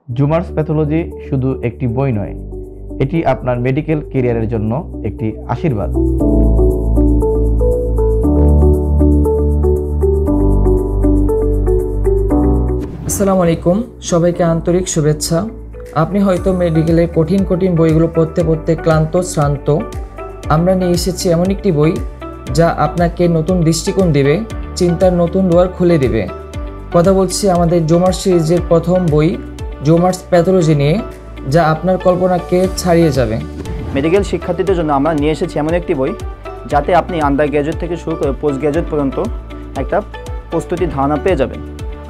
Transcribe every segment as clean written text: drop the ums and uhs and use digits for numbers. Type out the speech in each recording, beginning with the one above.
জুমার্স pathology শুধু একটি বই নয়, এটি আপনার মেডিকেল ক্যারিয়ারের জন্য একটি আশীর্বাদ। আসসালামু আলাইকুম, সবাইকে আন্তরিক শুভেচ্ছা। আপনি হয়তো মেডিকেলের কঠিন বইগুলো পড়তে পড়তে ক্লান্ত শ্রান্ত। আমরা নিয়ে এসেছি এমন একটি বই যা আপনাকে নতুন দৃষ্টিকোণ দেবে, চিন্তার নতুন দুয়ার খুলে দেবে। কথা বলছি আমাদের জুমার্স সিরিজের প্রথম বই জুমার্স প্যাথোলজি নিয়ে, যা আপনার কল্পনাকে ছাড়িয়ে যাবে। মেডিকেল শিক্ষার্থীদের জন্য আমরা নিয়ে এসেছি এমন একটি বই যাতে আপনি আন্ডার গ্র্যাজুয়েট থেকে শুরু করে পোস্ট গ্র্যাজুয়েট পর্যন্ত একটা প্রস্তুতির ধারণা পেয়ে যাবেন।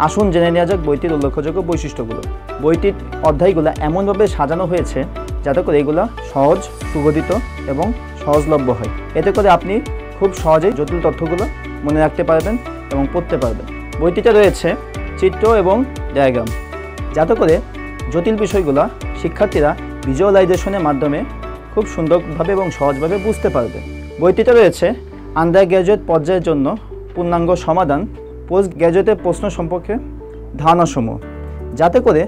আসুন জেনে নেওয়া যাক বইটির উল্লেখযোগ্য বৈশিষ্ট্যগুলো। বইটির অধ্যায়গুলো এমনভাবে সাজানো হয়েছে যাতে করে এগুলো সহজ, সুগঠিত এবং সহজলভ্য হয়। এতে করে আপনি খুব সহজেই জটিল তথ্যগুলো মনে রাখতে পারবেন এবং পড়তে পারবেন। বইটিতে রয়েছে চিত্র এবং ডায়াগ্রাম, যাতে করে জটিল বিষয়গুলো শিক্ষার্থীরা ভিজুয়ালাইজেশনের মাধ্যমে খুব সুন্দরভাবে এবং সহজভাবে বুঝতে পারবে। বইটিতে রয়েছে আন্ডার গ্র্যাজুয়েট পর্যায়ের জন্য পূর্ণাঙ্গ সমাধান, পোস্ট গ্র্যাজুয়েটের প্রশ্ন সম্পর্কে ধারণাসমূহ, যাতে করে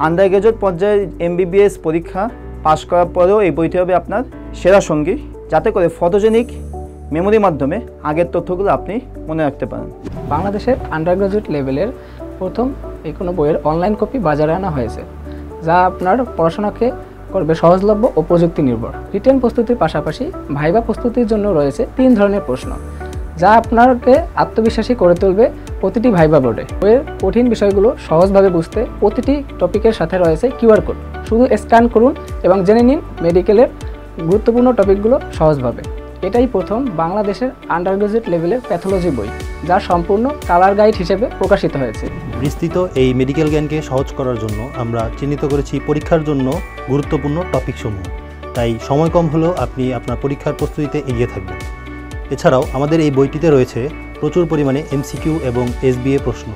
আন্ডার গ্র্যাজুয়েট পর্যায়ে MBBS পরীক্ষা পাশ করার পরেও এই বইটি হবে আপনার সেরা সঙ্গী, যাতে করে ফটোজেনিক মেমোরির মাধ্যমে আগের তথ্যগুলো আপনি মনে রাখতে পারেন। বাংলাদেশের আন্ডার গ্র্যাজুয়েট লেভেলের প্রথম এই কোনো বইয়ের অনলাইন কপি বাজারে আনা হয়েছে, যা আপনার পড়াশোনাকে করবে সহজলভ্য ও প্রযুক্তি নির্ভর। রিটেন প্রস্তুতির পাশাপাশি ভাইবা প্রস্তুতির জন্য রয়েছে 3 ধরনের প্রশ্ন, যা আপনাকে আত্মবিশ্বাসী করে তুলবে প্রতিটি ভাইবা বোর্ডে। বইয়ের কঠিন বিষয়গুলো সহজভাবে বুঝতে প্রতিটি টপিকের সাথে রয়েছে QR কোড। শুধু স্ক্যান করুন এবং জেনে নিন মেডিকেলের গুরুত্বপূর্ণ টপিকগুলো সহজভাবে। এটাই প্রথম বাংলাদেশের আন্ডার গ্র্যাজুয়েট লেভেলের প্যাথোলজি বই, যা সম্পূর্ণ কালার গাইড হিসেবে প্রকাশিত হয়েছে। বিস্তৃত এই মেডিকেল জ্ঞানকে সহজ করার জন্য আমরা চিহ্নিত করেছি পরীক্ষার জন্য গুরুত্বপূর্ণ টপিকসমূহ, তাই সময় কম হলেও আপনি আপনার পরীক্ষার প্রস্তুতিতে এগিয়ে থাকবেন। এছাড়াও আমাদের এই বইটিতে রয়েছে প্রচুর পরিমাণে MCQ এবং SBA প্রশ্ন,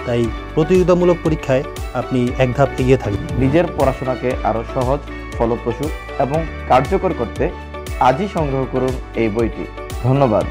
তাই প্রতিযোগিতামূলক পরীক্ষায় আপনি এক ধাপ এগিয়ে থাকবেন। নিজের পড়াশোনাকে আরও সহজ, ফলপ্রসূ এবং কার্যকর করতে আজই সংগ্রহ করুন এই বইটি। ধন্যবাদ।